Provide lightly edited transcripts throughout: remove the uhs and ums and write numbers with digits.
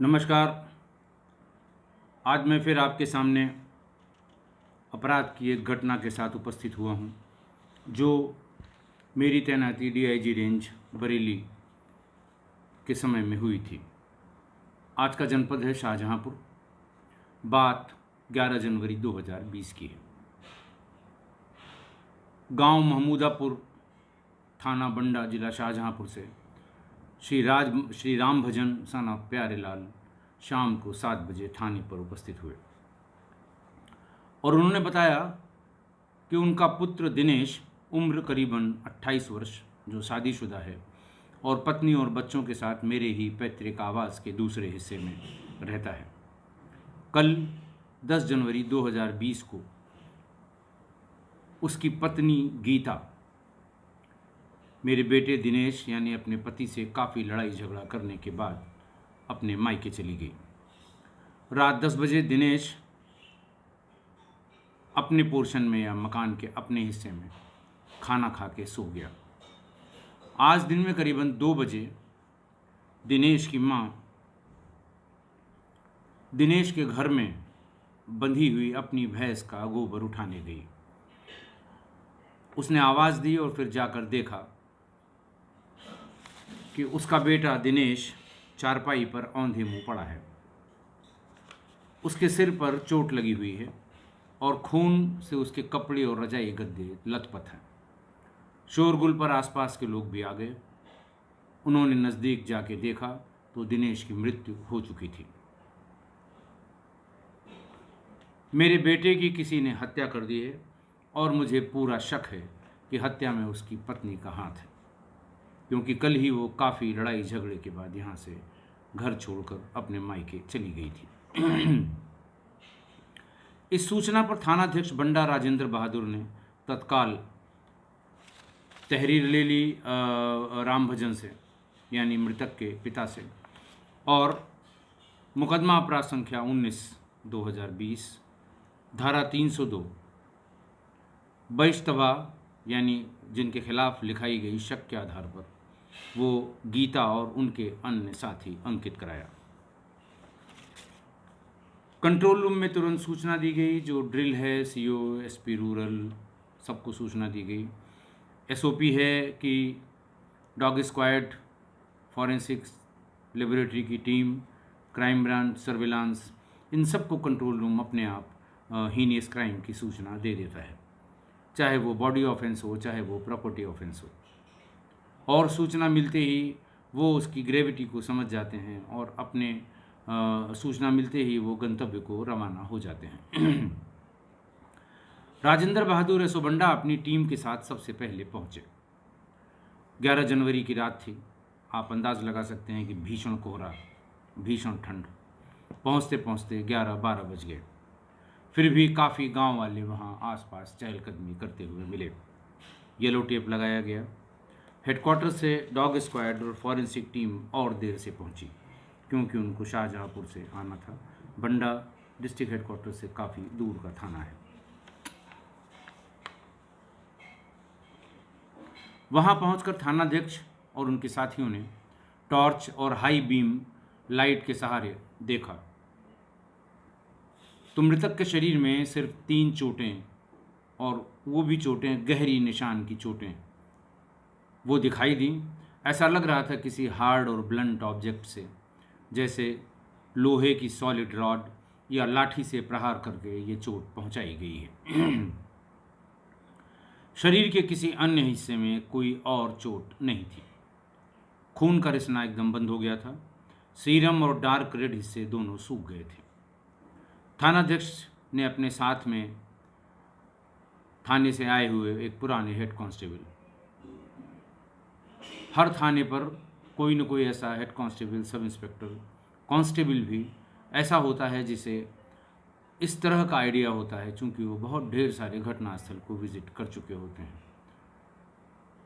नमस्कार। आज मैं फिर आपके सामने अपराध की एक घटना के साथ उपस्थित हुआ हूं, जो मेरी तैनाती डीआईजी रेंज बरेली के समय में हुई थी। आज का जनपद है शाहजहांपुर। बात 11 जनवरी 2020 की है। गांव महमूदापुर, थाना बंडा, जिला शाहजहांपुर से श्री राम भजन सन ऑफ प्यारेलाल शाम को 7 बजे थाने पर उपस्थित हुए और उन्होंने बताया कि उनका पुत्र दिनेश, उम्र करीबन 28 वर्ष, जो शादीशुदा है और पत्नी और बच्चों के साथ मेरे ही पैतृक आवास के दूसरे हिस्से में रहता है, कल 10 जनवरी 2020 को उसकी पत्नी गीता मेरे बेटे दिनेश यानी अपने पति से काफ़ी लड़ाई झगड़ा करने के बाद अपने मायके चली गई। रात 10 बजे दिनेश अपने पोर्शन में या मकान के अपने हिस्से में खाना खा के सो गया। आज दिन में करीबन 2 बजे दिनेश की माँ दिनेश के घर में बंधी हुई अपनी भैंस का गोबर उठाने गई। उसने आवाज़ दी और फिर जाकर देखा कि उसका बेटा दिनेश चारपाई पर औंधे मुंह पड़ा है। उसके सिर पर चोट लगी हुई है और खून से उसके कपड़े और रजाई गद्दे लथपथ हैं। शोरगुल पर आसपास के लोग भी आ गए। उन्होंने नज़दीक जाके देखा तो दिनेश की मृत्यु हो चुकी थी। मेरे बेटे की किसी ने हत्या कर दी है और मुझे पूरा शक है कि हत्या में उसकी पत्नी का हाथ है, क्योंकि कल ही वो काफ़ी लड़ाई झगड़े के बाद यहाँ से घर छोड़कर अपने मायके चली गई थी। इस सूचना पर थानाध्यक्ष बंडा राजेंद्र बहादुर ने तत्काल तहरीर ले ली राम भजन से, यानी मृतक के पिता से, और मुकदमा अपराध संख्या 19/2020 धारा 302 बहिश्तबा यानी जिनके खिलाफ लिखाई गई शक के आधार पर वो गीता और उनके अन्य साथी अंकित कराया। कंट्रोल रूम में तुरंत सूचना दी गई। जो ड्रिल है, सीओ, एसपी रूरल, सबको सूचना दी गई। एसओपी है कि डॉग स्क्वाड, फॉरेंसिक्स लेबोरेटरी की टीम, क्राइम ब्रांच, सर्विलांस, इन सबको कंट्रोल रूम अपने आप हीनियस क्राइम की सूचना दे देता है, चाहे वो बॉडी ऑफेंस हो, चाहे वो प्रॉपर्टी ऑफेंस हो। और सूचना मिलते ही वो उसकी ग्रेविटी को समझ जाते हैं और अपने सूचना मिलते ही वो गंतव्य को रवाना हो जाते हैं। राजेंद्र बहादुर एसओ बंडा अपनी टीम के साथ सबसे पहले पहुंचे। 11 जनवरी की रात थी। आप अंदाज लगा सकते हैं कि भीषण कोहरा, भीषण ठंड। पहुंचते पहुंचते 11-12 बज गए। फिर भी काफ़ी गांव वाले वहां आसपास चहलकदमी करते हुए मिले। येलो टेप लगाया गया। हेडक्वार्टर से डॉग स्क्वाड और फॉरेंसिक टीम और देर से पहुंची, क्योंकि उनको शाहजहांपुर से आना था। बंडा डिस्ट्रिक्ट हेडक्वार्टर से काफ़ी दूर का थाना है। वहां पहुंचकर थानाध्यक्ष और उनके साथियों ने टॉर्च और हाई बीम लाइट के सहारे देखा तो मृतक के शरीर में सिर्फ 3 चोटें, और वो भी चोटें गहरी निशान की चोटें, वो दिखाई दी। ऐसा लग रहा था किसी हार्ड और ब्लंट ऑब्जेक्ट से, जैसे लोहे की सॉलिड रॉड या लाठी से प्रहार करके ये चोट पहुंचाई गई है। शरीर के किसी अन्य हिस्से में कोई और चोट नहीं थी। खून का रिसना एकदम बंद हो गया था। सीरम और डार्क रेड हिस्से दोनों सूख गए थे। थानाध्यक्ष ने अपने साथ में थाने से आए हुए एक पुराने हेड कांस्टेबल, हर थाने पर कोई न कोई ऐसा head constable, sub inspector, constable भी ऐसा होता है जिसे इस तरह का आइडिया होता है, चूंकि वो बहुत ढेर सारे घटनास्थल को विजिट कर चुके होते हैं।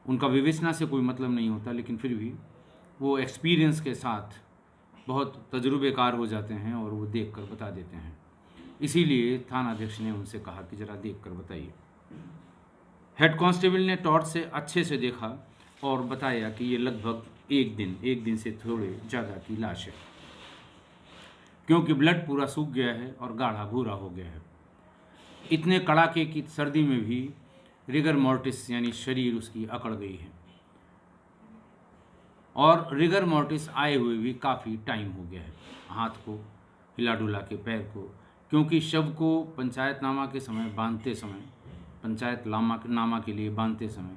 उनका विवेचना से कोई मतलब नहीं होता, लेकिन फिर भी वो एक्सपीरियंस के साथ बहुत तजुर्बेकार हो जाते हैं और वो देख कर बता देते हैं। इसीलिए थानाध्यक्ष ने उनसे कहा कि ज़रा देख कर बताइए। हेड कांस्टेबल ने टॉर्च से अच्छे से देखा और बताया कि ये लगभग एक दिन से थोड़े ज़्यादा की लाश है। क्योंकि ब्लड पूरा सूख गया है और गाढ़ा भूरा हो गया है। इतने कड़ाके की सर्दी में भी रिगर मोर्टिस यानी शरीर उसकी अकड़ गई है, और रिगर मोर्टिस आए हुए भी काफ़ी टाइम हो गया है। हाथ को हिला डुला के, पैर को, क्योंकि शव को पंचायतनामा के समय बांधते समय, पंचायत नामा के लिए बांधते समय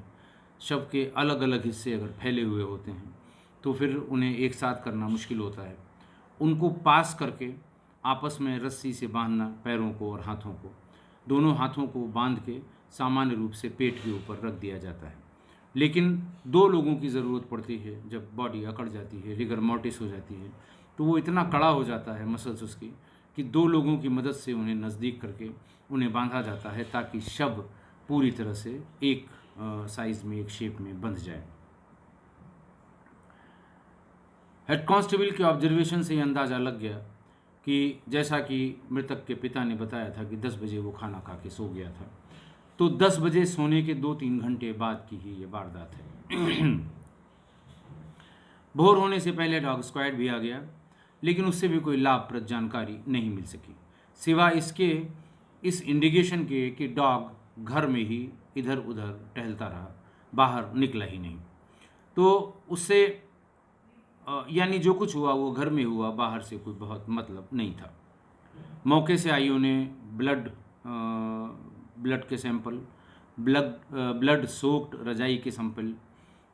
शव के अलग अलग हिस्से अगर फैले हुए होते हैं तो फिर उन्हें एक साथ करना मुश्किल होता है। उनको पास करके आपस में रस्सी से बांधना, पैरों को और हाथों को, दोनों हाथों को बांध के सामान्य रूप से पेट के ऊपर रख दिया जाता है। लेकिन 2 लोगों की ज़रूरत पड़ती है जब बॉडी अकड़ जाती है, रिगर मोर्टिस हो जाती है, तो वो इतना कड़ा हो जाता है मसल्स उसकी कि 2 लोगों की मदद से उन्हें नज़दीक करके उन्हें बांधा जाता है ताकि शव पूरी तरह से एक साइज़ में, एक शेप में बंध जाए। हेड कांस्टेबल के ऑब्जर्वेशन से ये अंदाज़ा लग गया कि जैसा कि मृतक के पिता ने बताया था कि 10 बजे वो खाना खा के सो गया था, तो 10 बजे सोने के 2-3 घंटे बाद की ही ये वारदात है। भोर होने से पहले डॉग स्क्वाड भी आ गया, लेकिन उससे भी कोई लाभप्रद जानकारी नहीं मिल सकी, सिवाय इसके इस इंडिकेशन के कि डॉग घर में ही इधर उधर टहलता रहा, बाहर निकला ही नहीं। तो उससे यानी जो कुछ हुआ वो घर में हुआ, बाहर से कोई बहुत मतलब नहीं था। मौके से आईओ ने ब्लड के सैंपल, ब्लड सोक्ड रजाई के सैंपल,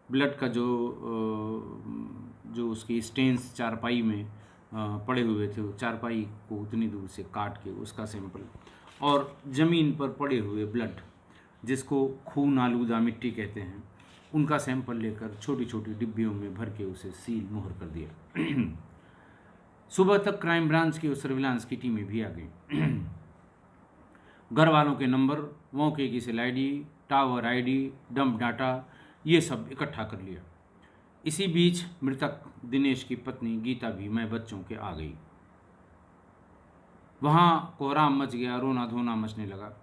ब्लड का जो उसकी स्टेन्स चारपाई में पड़े हुए थे, वो चारपाई को उतनी दूर से काट के उसका सैंपल, और ज़मीन पर पड़े हुए ब्लड जिसको खून आलूदा मिट्टी कहते हैं, उनका सैंपल लेकर छोटी छोटी डिब्बियों में भर के उसे सील मोहर कर दिया। सुबह तक क्राइम ब्रांच की और सर्विलांस की टीमें भी आ गई। घर वालों के नंबर, मौके की cell ID, tower ID, dump data, ये सब इकट्ठा कर लिया। इसी बीच मृतक दिनेश की पत्नी गीता भी मैं बच्चों के आ गई। वहाँ कोहराम मच गया, रोना धोना मचने लगा।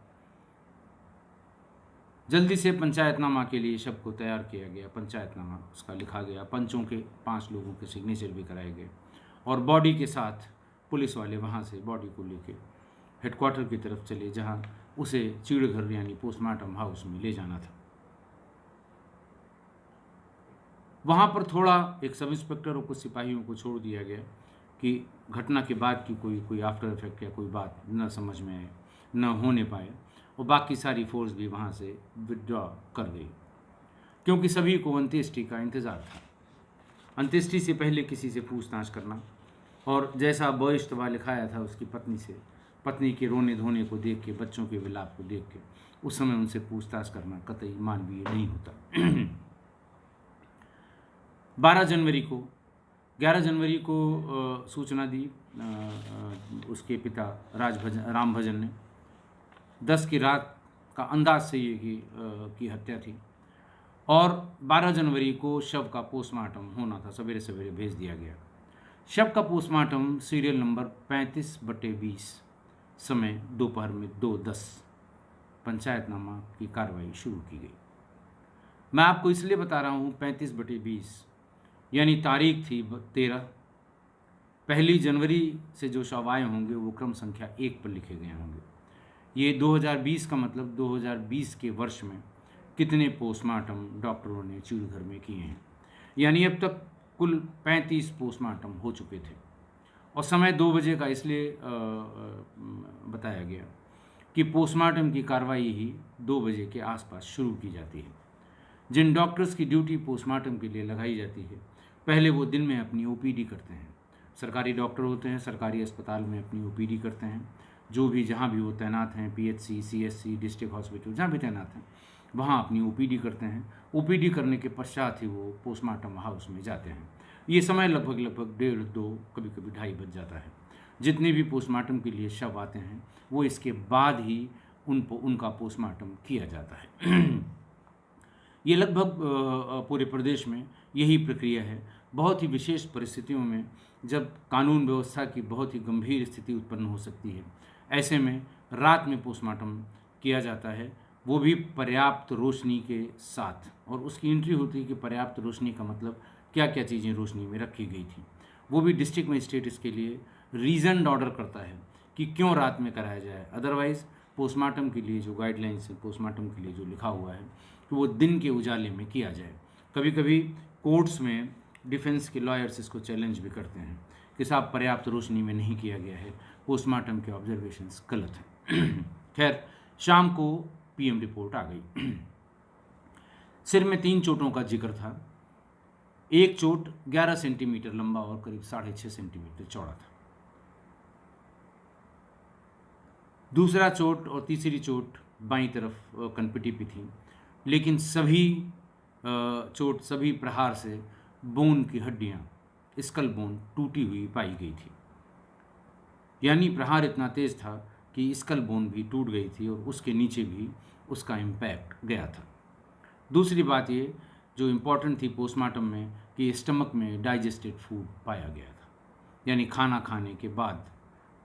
जल्दी से पंचायतनामा के लिए शव को तैयार किया गया। पंचायतनामा उसका लिखा गया, पंचों के 5 लोगों के सिग्नेचर भी कराए गए, और बॉडी के साथ पुलिस वाले वहाँ से बॉडी को लेके हेडक्वार्टर की तरफ चले, जहाँ उसे चीड़घर यानी पोस्टमार्टम हाउस में ले जाना था। वहाँ पर थोड़ा एक सब इंस्पेक्टर और कुछ सिपाहियों को छोड़ दिया गया कि घटना के बाद की कोई आफ्टर इफेक्ट या कोई बात न समझ में आए, न होने पाए, और बाकी सारी फोर्स भी वहाँ से विड्रॉ कर गई, क्योंकि सभी को अंत्येष्टि का इंतज़ार था। अंत्येष्टि से पहले किसी से पूछताछ करना, और जैसा बइश्तवा लिखाया था उसकी पत्नी से, पत्नी के रोने धोने को देख के, बच्चों के विलाप को देख के, उस समय उनसे पूछताछ करना कतई मानवीय नहीं होता। 11 जनवरी को सूचना दी उसके पिता राम भजन ने। 10 की रात का अंदाज से ये की हत्या थी, और 12 जनवरी को शव का पोस्टमार्टम होना था, सवेरे सवेरे भेज दिया गया। शव का पोस्टमार्टम सीरियल नंबर 35/20, समय दोपहर में 2:10, पंचायतनामा की कार्रवाई शुरू की गई। मैं आपको इसलिए बता रहा हूँ 35/20, यानी तारीख थी 13। 1 जनवरी से जो शव आए होंगे वो क्रम संख्या 1 पर लिखे गए होंगे। ये 2020 का मतलब 2020 के वर्ष में कितने पोस्टमार्टम डॉक्टरों ने चीड़घर में किए हैं, यानी अब तक कुल 35 पोस्टमार्टम हो चुके थे। और समय 2 बजे का इसलिए बताया गया कि पोस्टमार्टम की कार्रवाई ही 2 बजे के आसपास शुरू की जाती है। जिन डॉक्टर्स की ड्यूटी पोस्टमार्टम के लिए लगाई जाती है, पहले वो दिन में अपनी ओपीडी करते हैं। सरकारी डॉक्टर होते हैं, सरकारी अस्पताल में अपनी ओपीडी करते हैं, जो भी जहाँ भी वो तैनात हैं, पीएचसी, सीएससी, डिस्ट्रिक्ट हॉस्पिटल, जहाँ भी तैनात हैं वहाँ अपनी ओपीडी करते हैं। ओपीडी करने के पश्चात ही वो पोस्टमार्टम हाउस में जाते हैं। ये समय लगभग 1:30, 2, कभी कभी 2:30 बज जाता है। जितने भी पोस्टमार्टम के लिए शव आते हैं वो इसके बाद ही उनका पोस्टमार्टम किया जाता है। ये लगभग पूरे प्रदेश में यही प्रक्रिया है। बहुत ही विशेष परिस्थितियों में, जब कानून व्यवस्था की बहुत ही गंभीर स्थिति उत्पन्न हो सकती है, ऐसे में रात में पोस्टमार्टम किया जाता है, वो भी पर्याप्त रोशनी के साथ। और उसकी एंट्री होती है कि पर्याप्त रोशनी का मतलब क्या क्या चीज़ें रोशनी में रखी गई थी। वो भी डिस्ट्रिक्ट मजिस्ट्रेट इसके लिए रीज़न्ड ऑर्डर करता है कि क्यों रात में कराया जाए। अदरवाइज़ पोस्टमार्टम के लिए जो गाइडलाइंस है, पोस्टमार्टम के लिए जो लिखा हुआ है कि वो दिन के उजाले में किया जाए। कभी कभी कोर्ट्स में डिफेंस के लॉयर्स इसको चैलेंज भी करते हैं कि साहब पर्याप्त रोशनी में नहीं किया गया है, पोस्टमार्टम के ऑब्जर्वेशंस गलत हैं। खैर, शाम को पीएम रिपोर्ट आ गई। सिर में 3 चोटों का जिक्र था। एक चोट 11 सेंटीमीटर लंबा और करीब 6.5 सेंटीमीटर चौड़ा था। दूसरा चोट और तीसरी चोट बाईं तरफ कनपटी पे थी, लेकिन सभी प्रहार से बोन की हड्डियां, स्कल बोन टूटी हुई पाई गई थी। यानी प्रहार इतना तेज था कि स्कल बोन भी टूट गई थी और उसके नीचे भी उसका इम्पैक्ट गया था। दूसरी बात ये जो इम्पोर्टेंट थी पोस्टमार्टम में कि स्टमक में डाइजेस्टेड फूड पाया गया था, यानी खाना खाने के बाद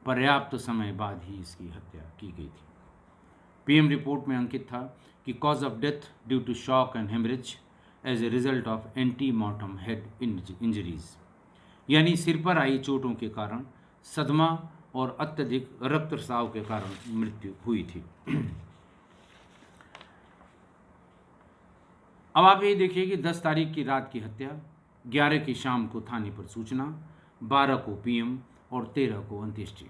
पर्याप्त समय बाद ही इसकी हत्या की गई थी। पीएम रिपोर्ट में अंकित था कि cause of death due to shock and haemorrhage as a result of ante mortem head injuries, यानी सिर पर आई चोटों के कारण सदमा और अत्यधिक रक्तस्राव के कारण मृत्यु हुई थी। अब आप ये देखिए कि 10 तारीख की रात की हत्या, 11 की शाम को थाने पर सूचना, 12 को पीएम और 13 को अंत्येष्टि।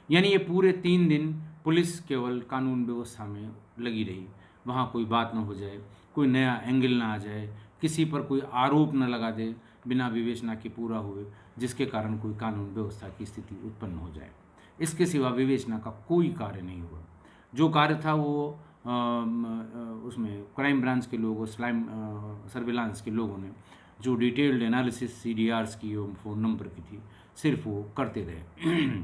यानी ये पूरे 3 दिन पुलिस केवल कानून व्यवस्था में लगी रही। वहाँ कोई बात न हो जाए, कोई नया एंगल ना आ जाए, किसी पर कोई आरोप न लगा दे बिना विवेचना के पूरा हुए, जिसके कारण कोई कानून व्यवस्था की स्थिति उत्पन्न हो जाए। इसके सिवा विवेचना का कोई कार्य नहीं हुआ। जो कार्य था वो उसमें क्राइम ब्रांच के लोगों, सर्विलांस के लोगों ने जो डिटेल्ड एनालिसिस सीडीआर्स की और फ़ोन नंबर की थी, सिर्फ वो करते रहे।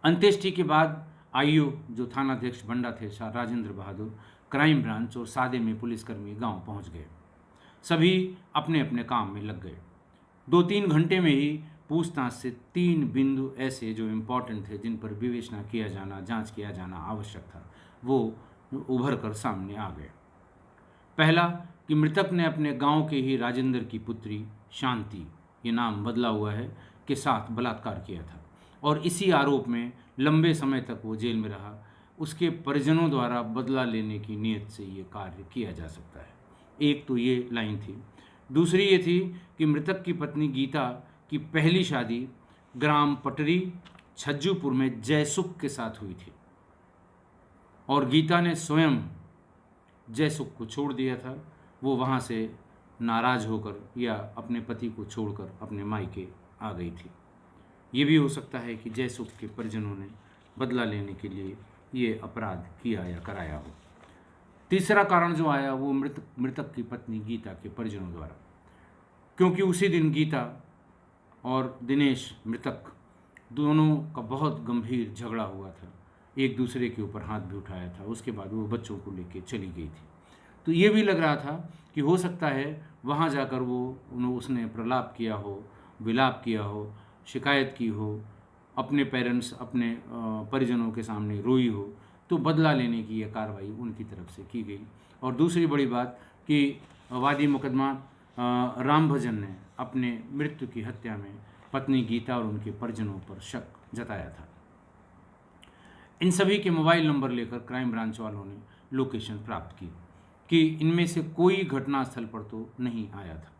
अंत्येष्टि के बाद आईओ जो थानाध्यक्ष बंडा थे राजेंद्र बहादुर, क्राइम ब्रांच और सादे में पुलिसकर्मी गांव पहुंच गए। सभी अपने अपने काम में लग गए। 2-3 घंटे में ही पूछताछ से 3 बिंदु ऐसे जो इम्पोर्टेंट थे, जिन पर विवेचना किया जाना, जांच किया जाना आवश्यक था, वो उभर कर सामने आ गए। पहला कि मृतक ने अपने गांव के ही राजेंद्र की पुत्री शांति, ये नाम बदला हुआ है, के साथ बलात्कार किया था और इसी आरोप में लंबे समय तक वो जेल में रहा। उसके परिजनों द्वारा बदला लेने की नीयत से ये कार्य किया जा सकता है। एक तो ये लाइन थी। दूसरी ये थी कि मृतक की पत्नी गीता की पहली शादी ग्राम पटरी छज्जूपुर में जयसुख के साथ हुई थी और गीता ने स्वयं जयसुख को छोड़ दिया था। वो वहाँ से नाराज होकर या अपने पति को छोड़कर अपने मायके आ गई थी। ये भी हो सकता है कि जयसुख के परिजनों ने बदला लेने के लिए ये अपराध किया या कराया हो। तीसरा कारण जो आया वो मृतक की पत्नी गीता के परिजनों द्वारा, क्योंकि उसी दिन गीता और दिनेश मृतक दोनों का बहुत गंभीर झगड़ा हुआ था, एक दूसरे के ऊपर हाथ भी उठाया था। उसके बाद वो बच्चों को लेके चली गई थी। तो ये भी लग रहा था कि हो सकता है वहाँ जाकर उसने प्रलाप किया हो, विलाप किया हो, शिकायत की हो, अपने पेरेंट्स, अपने परिजनों के सामने रोई हो, तो बदला लेने की यह कार्रवाई उनकी तरफ से की गई। और दूसरी बड़ी बात कि वादी मुकदमा राम भजन ने अपने मृत्यु की हत्या में पत्नी गीता और उनके परिजनों पर शक जताया था। इन सभी के मोबाइल नंबर लेकर क्राइम ब्रांच वालों ने लोकेशन प्राप्त की कि इनमें से कोई घटनास्थल पर तो नहीं आया था।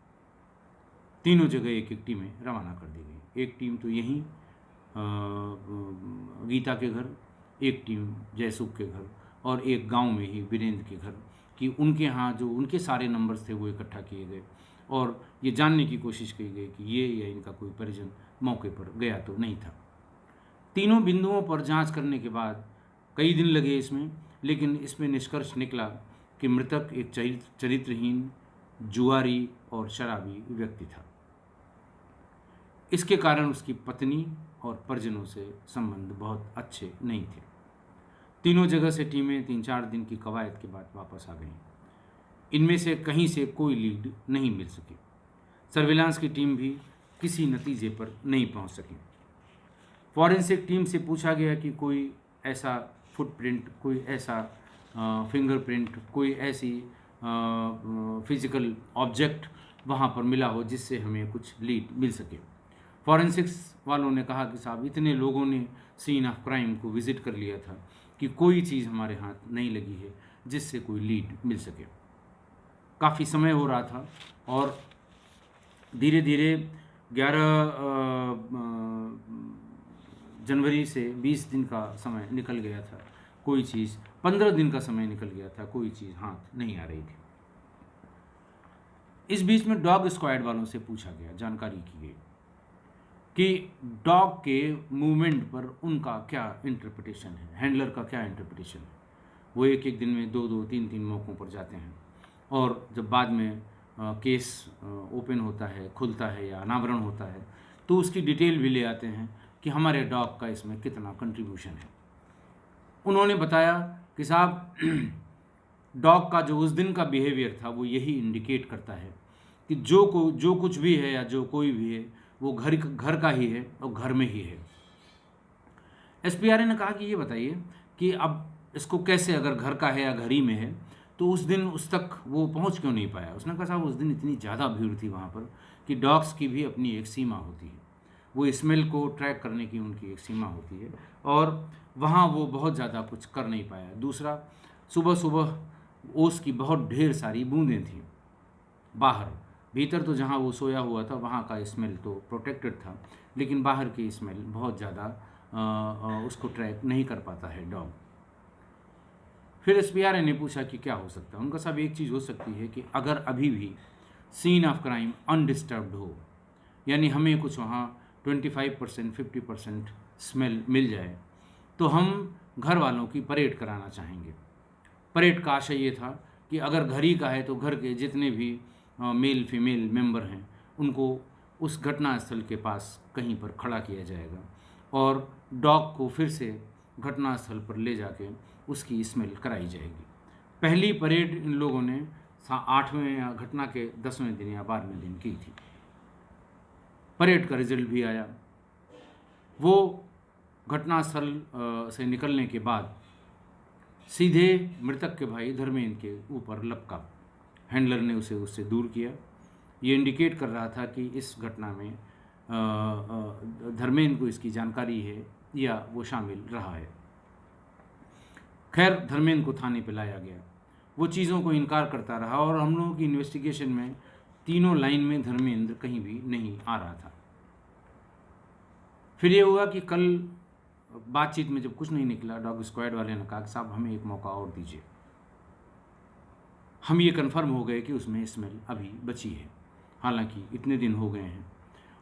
तीनों जगह एक एक टीमें रवाना कर दी गई। एक टीम तो यहीं गीता के घर, एक टीम जयसुख के घर और एक गांव में ही वीरेंद्र के घर, कि उनके यहाँ जो उनके सारे नंबर्स थे वो इकट्ठा किए गए और ये जानने की कोशिश की गई कि ये या इनका कोई परिजन मौके पर गया तो नहीं था। तीनों बिंदुओं पर जांच करने के बाद कई दिन लगे इसमें, लेकिन इसमें निष्कर्ष निकला कि मृतक एक चरित्रहीन, जुआरी और शराबी व्यक्ति था। इसके कारण उसकी पत्नी और परिजनों से संबंध बहुत अच्छे नहीं थे। तीनों जगह से टीमें 3-4 दिन की कवायद के बाद वापस आ गईं। इनमें से कहीं से कोई लीड नहीं मिल सकी। सर्विलांस की टीम भी किसी नतीजे पर नहीं पहुंच सकी। फॉरेंसिक टीम से पूछा गया कि कोई ऐसा फुटप्रिंट, कोई ऐसा फिंगरप्रिंट, कोई ऐसी फिजिकल ऑब्जेक्ट वहाँ पर मिला हो जिससे हमें कुछ लीड मिल सके। फॉरेंसिक्स वालों ने कहा कि साहब इतने लोगों ने सीन ऑफ क्राइम को विज़िट कर लिया था कि कोई चीज़ हमारे हाथ नहीं लगी है जिससे कोई लीड मिल सके। काफ़ी समय हो रहा था और धीरे धीरे 11 जनवरी से 20 दिन का समय निकल गया था, कोई चीज़ 15 दिन का समय निकल गया था, कोई चीज़ हाथ नहीं आ रही थी। इस बीच में डॉग स्क्वाड वालों से पूछा गया, जानकारी की गई कि डॉग के मूवमेंट पर उनका क्या इंटरप्रिटेशन है, हैंडलर का क्या इंटरप्रिटेशन है। वो एक एक दिन में 2-2, 3-3 मौक़ों पर जाते हैं और जब बाद में केस ओपन होता है, खुलता है या अनावरण होता है तो उसकी डिटेल भी ले आते हैं कि हमारे डॉग का इसमें कितना कंट्रीब्यूशन है। उन्होंने बताया कि साहब डॉग का जो उस दिन का बिहेवियर था वो यही इंडिकेट करता है कि जो कुछ भी है या जो कोई भी है वो घर का ही है और घर में ही है। एसपीआरए ने कहा कि ये बताइए कि अब इसको कैसे, अगर घर का है या घर ही में है तो उस दिन उस तक वो पहुंच क्यों नहीं पाया। उसने कहा साहब उस दिन इतनी ज़्यादा भीड़ थी वहाँ पर कि डॉग्स की भी अपनी एक सीमा होती है, वो स्मेल को ट्रैक करने की उनकी एक सीमा होती है और वहाँ वो बहुत ज़्यादा कुछ कर नहीं पाया। दूसरा, सुबह सुबह ओस की बहुत ढेर सारी बूंदें थी बाहर, भीतर तो जहाँ वो सोया हुआ था वहाँ का स्मेल तो प्रोटेक्टेड था, लेकिन बाहर की स्मेल बहुत ज़्यादा उसको ट्रैक नहीं कर पाता है डॉग। फिर एसपीआरए ने पूछा कि क्या हो सकता है। उनका सब एक चीज़ हो सकती है कि अगर अभी भी सीन ऑफ क्राइम अनडिस्टर्ब्ड हो, यानी हमें कुछ वहाँ 25% 50% स्मेल मिल जाए तो हम घर वालों की परेड कराना चाहेंगे। परेड का आशय ये था कि अगर घर ही का है तो घर के जितने भी मेल फीमेल मेंबर हैं उनको उस घटनास्थल के पास कहीं पर खड़ा किया जाएगा और डॉग को फिर से घटनास्थल पर ले जाके उसकी स्मेल कराई जाएगी। पहली परेड इन लोगों ने 8वें या घटना के 10वें दिन या 12वें दिन की थी। परेड का रिजल्ट भी आया। वो घटनास्थल से निकलने के बाद सीधे मृतक के भाई धर्मेंद्र के ऊपर लपका। हैंडलर ने उसे उससे दूर किया। ये इंडिकेट कर रहा था कि इस घटना में धर्मेंद्र को इसकी जानकारी है या वो शामिल रहा है। खैर धर्मेंद्र को थाने पे लाया गया। वो चीज़ों को इनकार करता रहा और हम लोगों की इन्वेस्टिगेशन में तीनों लाइन में धर्मेंद्र कहीं भी नहीं आ रहा था। फिर ये हुआ कि कल बातचीत में जब कुछ नहीं निकला, डॉग स्क्वाड वाले ने कहा कि साहब हमें एक मौका और दीजिए। हम ये कंफर्म हो गए कि उसमें स्मेल अभी बची है, हालांकि इतने दिन हो गए हैं।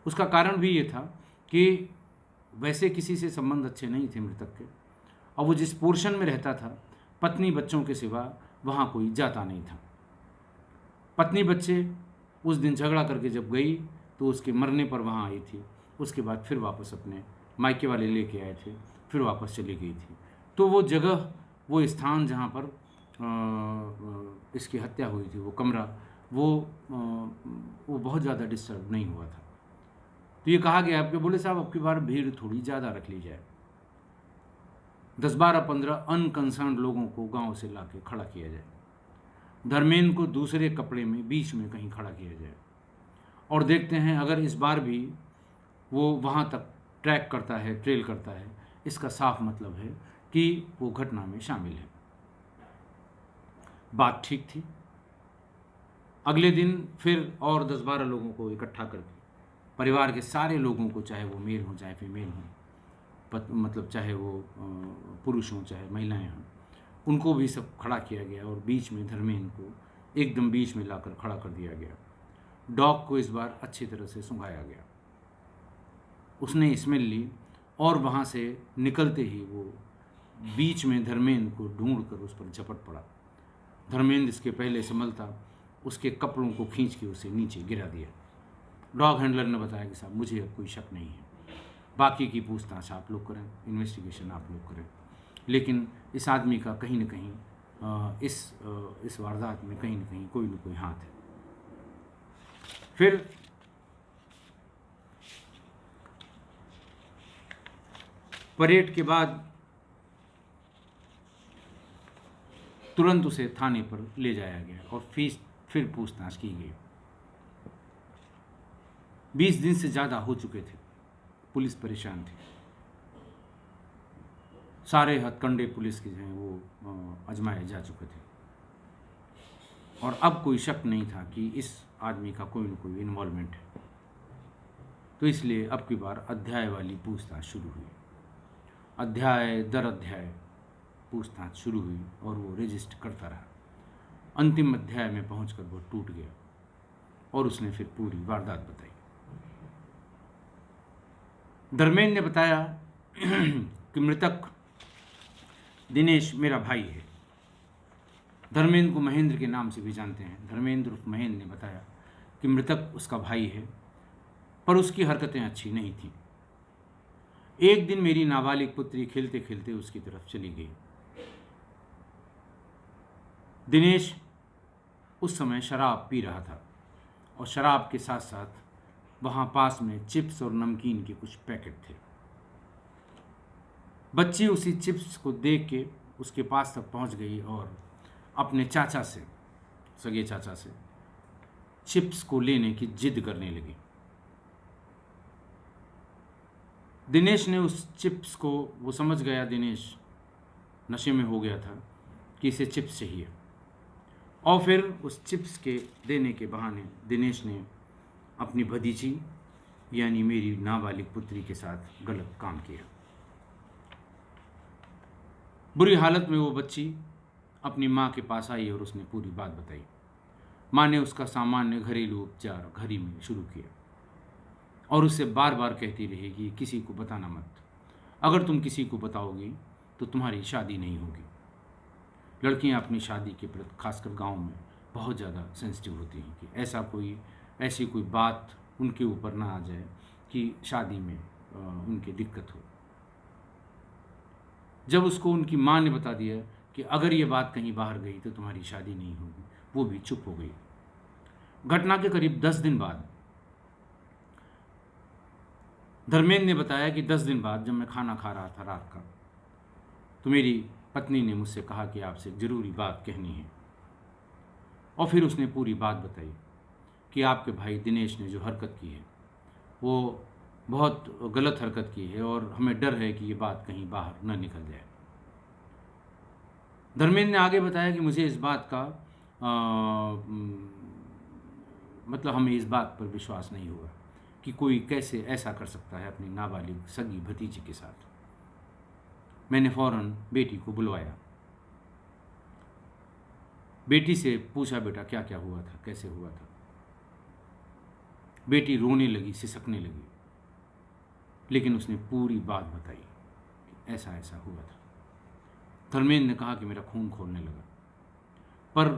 उसका कारण भी ये था कि वैसे किसी से संबंध अच्छे नहीं थे मृतक के और वो जिस पोर्शन में रहता था पत्नी बच्चों के सिवा वहाँ कोई जाता नहीं था। पत्नी बच्चे उस दिन झगड़ा करके जब गई तो उसके मरने पर वहाँ आई थी, उसके बाद फिर वापस अपने मायके वाले लेके आए थे, फिर वापस चली गई थी। तो वो जगह, वो स्थान जहाँ पर इसकी हत्या हुई थी, वो कमरा, वो बहुत ज़्यादा डिस्टर्ब नहीं हुआ था। तो ये कहा गया आपके बोले साहब अब की बार भीड़ थोड़ी ज़्यादा रख ली जाए, 10-12-15 अनकंसर्न लोगों को गांव से लाके खड़ा किया जाए, धर्मेंद्र को दूसरे कपड़े में बीच में कहीं खड़ा किया जाए और देखते हैं अगर इस बार भी वो वहाँ तक ट्रैक करता है, ट्रेल करता है, इसका साफ मतलब है कि वो घटना में शामिल है। बात ठीक थी। अगले दिन फिर और 10-12 लोगों को इकट्ठा करके, परिवार के सारे लोगों को, चाहे वो मेल हों चाहे फीमेल हों, मतलब चाहे वो पुरुष हों चाहे महिलाएं हों, उनको भी सब खड़ा किया गया और बीच में धर्मेंद्र को एकदम बीच में लाकर खड़ा कर दिया गया। डॉग को इस बार अच्छी तरह से सूंघाया गया। उसने स्मेल ली और वहाँ से निकलते ही वो बीच में धर्मेंद्र को ढूंढ कर उस पर झपट पड़ा। धर्मेंद्र इसके पहले संभलता उसके कपड़ों को खींच के उसे नीचे गिरा दिया। डॉग हैंडलर ने बताया कि साहब मुझे अब कोई शक नहीं है, बाकी की पूछताछ आप लोग करें, इन्वेस्टिगेशन आप लोग करें, लेकिन इस आदमी का कहीं ना कहीं इस वारदात में कहीं ना कहीं कोई ना कोई हाथ है। फिर परेड के बाद तुरंत उसे थाने पर ले जाया गया और फिर पूछताछ की गई। 20 दिन से ज़्यादा हो चुके थे। पुलिस परेशान थी, सारे हथकंडे पुलिस के जो हैं वो आजमाए जा चुके थे और अब कोई शक नहीं था कि इस आदमी का कोई न कोई इन्वॉल्वमेंट है। तो इसलिए अब की बार अध्याय वाली पूछताछ शुरू हुई। अध्याय दर अध्याय पूछताछ शुरू हुई और वो रजिस्टर करता रहा। अंतिम अध्याय में पहुंचकर वो टूट गया और उसने फिर पूरी वारदात बताई। धर्मेंद्र ने बताया कि मृतक दिनेश मेरा भाई है। धर्मेंद्र को महेंद्र के नाम से भी जानते हैं। धर्मेंद्र उर्फ महेंद्र ने बताया कि मृतक उसका भाई है, पर उसकी हरकतें अच्छी नहीं थीं। एक दिन मेरी नाबालिग पुत्री खेलते खेलते उसकी तरफ चली गई। दिनेश उस समय शराब पी रहा था और शराब के साथ साथ वहाँ पास में चिप्स और नमकीन के कुछ पैकेट थे। बच्ची उसी चिप्स को देख के उसके पास तक पहुँच गई और अपने चाचा से, सगे चाचा से, चिप्स को लेने की जिद करने लगी। दिनेश ने उस चिप्स को, वो समझ गया दिनेश नशे में हो गया था कि इसे चिप्स चाहिए, और फिर उस चिप्स के देने के बहाने दिनेश ने अपनी भतीजी यानी मेरी नाबालिग पुत्री के साथ गलत काम किया। बुरी हालत में वो बच्ची अपनी माँ के पास आई और उसने पूरी बात बताई। माँ ने उसका सामान्य घरेलू उपचार घर ही में शुरू किया और उससे बार बार कहती रही कि किसी को बताना मत, अगर तुम किसी को बताओगी तो तुम्हारी शादी नहीं होगी। लड़कियां अपनी शादी के प्रति खासकर गांव में बहुत ज़्यादा सेंसिटिव होती हैं कि ऐसी कोई बात उनके ऊपर ना आ जाए कि शादी में उनके दिक्कत हो। जब उसको उनकी माँ ने बता दिया कि अगर ये बात कहीं बाहर गई तो तुम्हारी शादी नहीं होगी, वो भी चुप हो गई। घटना के करीब 10 दिन बाद धर्मेंद्र ने बताया कि 10 दिन बाद जब मैं खाना खा रहा था रात का, तो मेरी पत्नी ने मुझसे कहा कि आपसे ज़रूरी बात कहनी है। और फिर उसने पूरी बात बताई कि आपके भाई दिनेश ने जो हरकत की है वो बहुत गलत हरकत की है और हमें डर है कि ये बात कहीं बाहर न निकल जाए। धर्मेंद्र ने आगे बताया कि मुझे इस बात का मतलब हमें इस बात पर विश्वास नहीं हुआ कि कोई कैसे ऐसा कर सकता है अपनी नाबालिग सगी भतीजी के साथ। मैंने फौरन बेटी को बुलवाया, बेटी से पूछा, बेटा क्या क्या हुआ था, कैसे हुआ था। बेटी रोने लगी, सिसकने लगी, लेकिन उसने पूरी बात बताई कि ऐसा ऐसा हुआ था। धर्मेंद्र ने कहा कि मेरा खून खौलने लगा, पर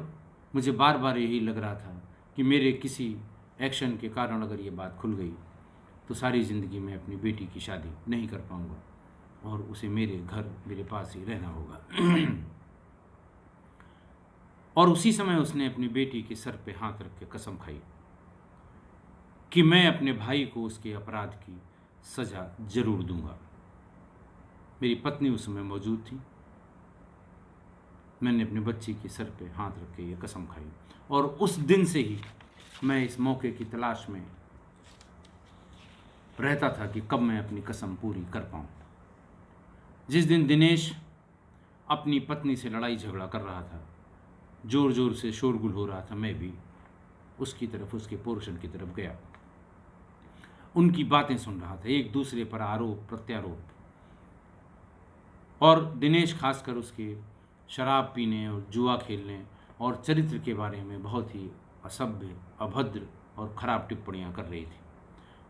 मुझे बार बार यही लग रहा था कि मेरे किसी एक्शन के कारण अगर ये बात खुल गई तो सारी ज़िंदगी में अपनी बेटी की शादी नहीं कर पाऊंगा और उसे मेरे घर, मेरे पास ही रहना होगा। और उसी समय उसने अपनी बेटी के सर पे हाथ रख के कसम खाई कि मैं अपने भाई को उसके अपराध की सज़ा ज़रूर दूंगा। मेरी पत्नी उस समय मौजूद थी। मैंने अपने बच्ची के सर पे हाथ रख के ये कसम खाई और उस दिन से ही मैं इस मौके की तलाश में रहता था कि कब मैं अपनी कसम पूरी कर पाऊँ। जिस दिन दिनेश अपनी पत्नी से लड़ाई झगड़ा कर रहा था, ज़ोर ज़ोर से शोरगुल हो रहा था, मैं भी उसकी तरफ, उसके पोर्शन की तरफ गया, उनकी बातें सुन रहा था, एक दूसरे पर आरोप प्रत्यारोप, और दिनेश खासकर उसके शराब पीने और जुआ खेलने और चरित्र के बारे में बहुत ही असभ्य, अभद्र और ख़राब टिप्पणियां कर रही थी।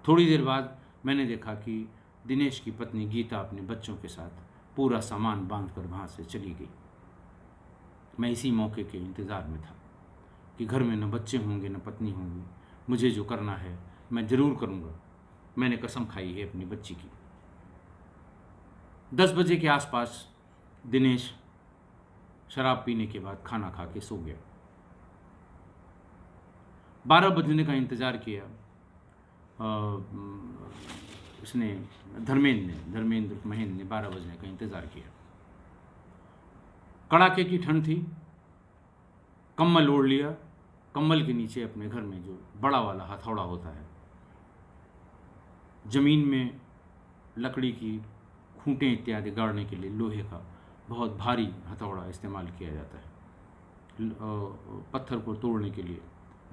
थोड़ी देर बाद मैंने देखा कि दिनेश की पत्नी गीता अपने बच्चों के साथ पूरा सामान बांधकर वहाँ से चली गई। मैं इसी मौके के इंतज़ार में था कि घर में न बच्चे होंगे न पत्नी होंगी, मुझे जो करना है मैं ज़रूर करूँगा। मैंने कसम खाई है अपनी बच्ची की। 10 बजे के आसपास दिनेश शराब पीने के बाद खाना खा के सो गया। 12 बजने का इंतज़ार किया। उसने धर्मेंद्र महेंद्र ने 12 बजने का इंतज़ार किया। कड़ाके की ठंड थी। कम्बल ओढ़ लिया। कम्बल के नीचे अपने घर में जो बड़ा वाला हथौड़ा होता है ज़मीन में लकड़ी की खूंटें इत्यादि गाड़ने के लिए लोहे का बहुत भारी हथौड़ा इस्तेमाल किया जाता है, पत्थर को तोड़ने के लिए,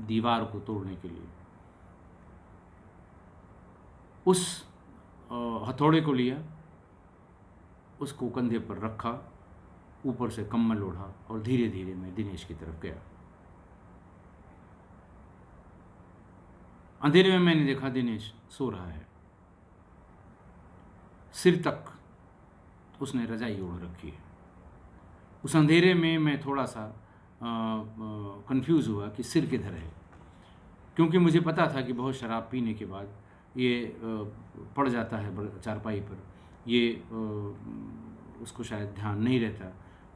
दीवार को तोड़ने के लिए। उस हथौड़े को लिया, उसको कंधे पर रखा, ऊपर से कम्बल ओढ़ा और धीरे धीरे मैं दिनेश की तरफ गया। अंधेरे में मैंने देखा दिनेश सो रहा है, सिर तक उसने रजाई ओढ़ रखी है। उस अंधेरे में मैं थोड़ा सा कंफ्यूज हुआ कि सिर किधर है, क्योंकि मुझे पता था कि बहुत शराब पीने के बाद ये पड़ जाता है चारपाई पर। ये उसको शायद ध्यान नहीं रहता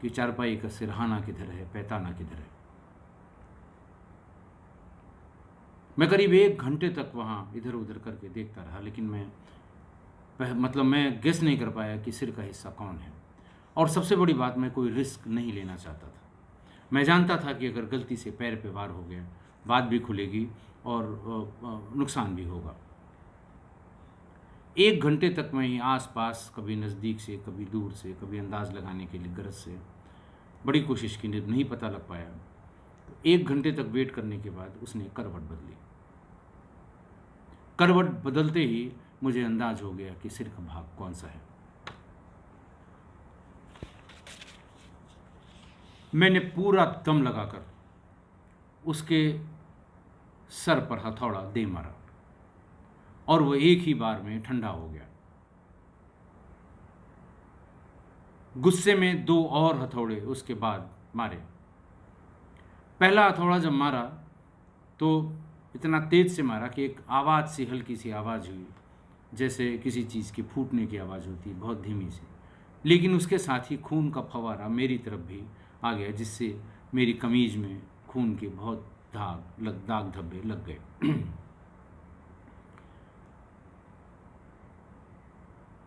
कि चारपाई का सिरहाना किधर है, पैताना किधर है। मैं करीब 1 घंटे तक वहाँ इधर उधर करके देखता रहा, लेकिन मैं गेस नहीं कर पाया कि सिर का हिस्सा कौन है। और सबसे बड़ी बात, मैं कोई रिस्क नहीं लेना चाहता था। मैं जानता था कि अगर गलती से पैर पे वार हो गया, बात भी खुलेगी और नुकसान भी होगा। 1 घंटे तक मैं ही आस पास, कभी नज़दीक से, कभी दूर से, कभी अंदाज़ लगाने के लिए गरज से बड़ी कोशिश की, नहीं पता लग पाया। तो 1 घंटे तक वेट करने के बाद उसने करवट बदली। करवट बदलते ही मुझे अंदाज हो गया कि सिर का भाग कौन सा है। मैंने पूरा दम लगाकर उसके सर पर हथौड़ा दे मारा और वो एक ही बार में ठंडा हो गया। गुस्से में 2 और हथौड़े उसके बाद मारे। पहला हथौड़ा जब मारा तो इतना तेज से मारा कि एक आवाज़ सी, हल्की सी आवाज़ हुई, जैसे किसी चीज़ के फूटने की आवाज़ होती है, बहुत धीमी सी। लेकिन उसके साथ ही खून का फव्वारा मेरी तरफ भी आ गया, जिससे मेरी कमीज में खून के बहुत दाग धब्बे लग गए।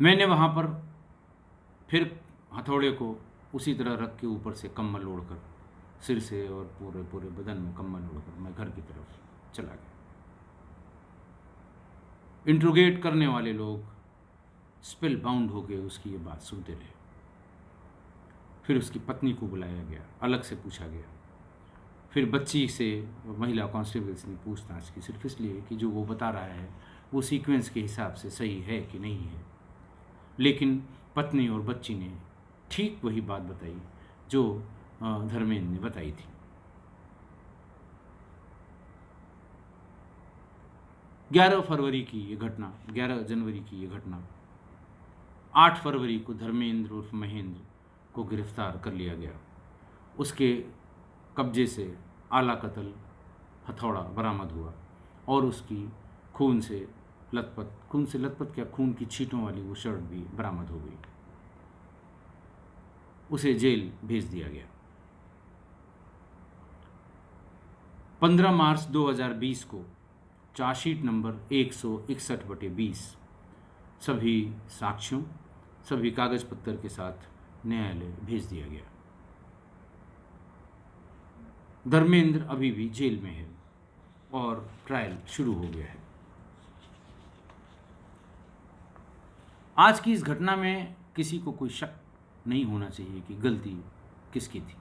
मैंने वहाँ पर फिर हथौड़े को उसी तरह रख के ऊपर से कम्बल ओढ़कर, सिर से और पूरे बदन में कम्बल ओढ़कर मैं घर की तरफ चला गया। इंट्रोगेट करने वाले लोग स्पेल बाउंड हो गए उसकी ये बात सुनते रहे। फिर उसकी पत्नी को बुलाया गया, अलग से पूछा गया। फिर बच्ची से महिला कांस्टेबल्स ने पूछताछ की, सिर्फ इसलिए कि जो वो बता रहा है वो सीक्वेंस के हिसाब से सही है कि नहीं है। लेकिन पत्नी और बच्ची ने ठीक वही बात बताई जो धर्मेंद्र ने बताई थी। 11 जनवरी की ये घटना 8 फरवरी को धर्मेंद्र उर्फ महेंद्र को गिरफ्तार कर लिया गया। उसके कब्जे से आला कत्ल हथौड़ा बरामद हुआ और उसकी खून से लथपथ क्या, खून की छींटों वाली वो शर्ट भी बरामद हो गई। उसे जेल भेज दिया गया। 15 मार्च 2020 को चार्जशीट नंबर 161/20 सभी साक्ष्यों, सभी कागज पत्तर के साथ न्यायालय भेज दिया गया। धर्मेंद्र अभी भी जेल में है और ट्रायल शुरू हो गया है। आज की इस घटना में किसी को कोई शक नहीं होना चाहिए कि गलती किसकी थी।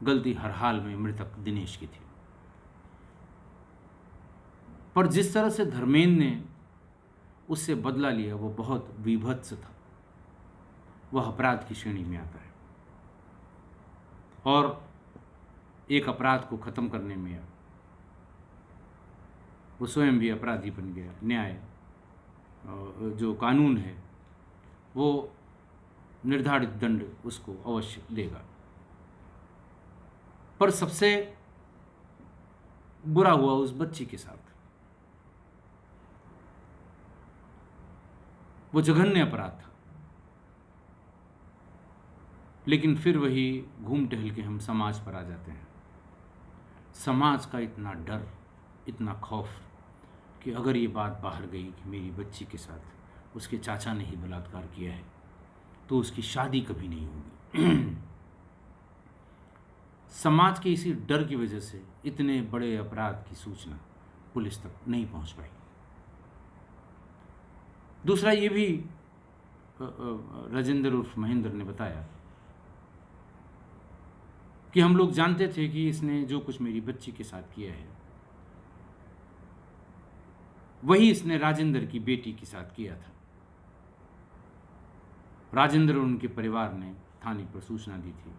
गलती हर हाल में मृतक दिनेश की थी। पर जिस तरह से धर्मेंद्र ने उससे बदला लिया वो बहुत विभत्स था। वह अपराध की श्रेणी में आता है और एक अपराध को खत्म करने में वो स्वयं भी अपराधी बन गया। न्याय जो कानून है वो निर्धारित दंड उसको अवश्य देगा। पर सबसे बुरा हुआ उस बच्ची के साथ। वो जघन्य अपराध था। लेकिन फिर वही घूम टहल के हम समाज पर आ जाते हैं। समाज का इतना डर, इतना खौफ कि अगर ये बात बाहर गई कि मेरी बच्ची के साथ उसके चाचा ने ही बलात्कार किया है तो उसकी शादी कभी नहीं होगी। समाज के इसी डर की वजह से इतने बड़े अपराध की सूचना पुलिस तक नहीं पहुंच पाई। दूसरा ये भी राजेंद्र उर्फ महेंद्र ने बताया कि हम लोग जानते थे कि इसने जो कुछ मेरी बच्ची के साथ किया है वही इसने राजेंद्र की बेटी के साथ किया था। राजेंद्र और उनके परिवार ने थाने पर सूचना दी थी,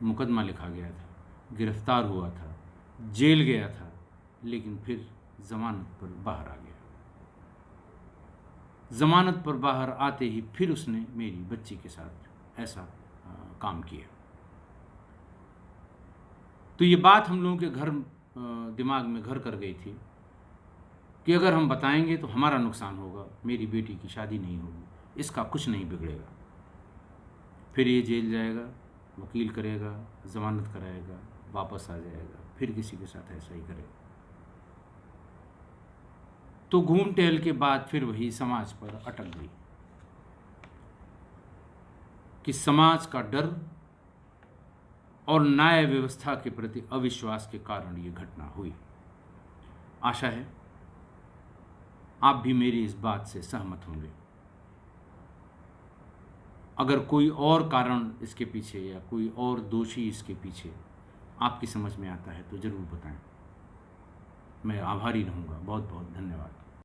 मुकदमा लिखा गया था, गिरफ्तार हुआ था, जेल गया था, लेकिन फिर जमानत पर बाहर आ गया। जमानत पर बाहर आते ही फिर उसने मेरी बच्ची के साथ ऐसा काम किया। तो ये बात हम लोगों के दिमाग में घर कर गई थी कि अगर हम बताएंगे तो हमारा नुकसान होगा, मेरी बेटी की शादी नहीं होगी, इसका कुछ नहीं बिगड़ेगा। फिर ये जेल जाएगा, वकील करेगा, जमानत कराएगा, वापस आ जाएगा, फिर किसी के साथ ऐसा ही करेगा। तो घूम टहल के बाद फिर वही समाज पर अटक गई कि समाज का डर और न्याय व्यवस्था के प्रति अविश्वास के कारण ये घटना हुई। आशा है आप भी मेरी इस बात से सहमत होंगे। अगर कोई और कारण इसके पीछे या कोई और दोषी इसके पीछे आपकी समझ में आता है तो ज़रूर बताएं। मैं आभारी रहूँगा। बहुत बहुत धन्यवाद।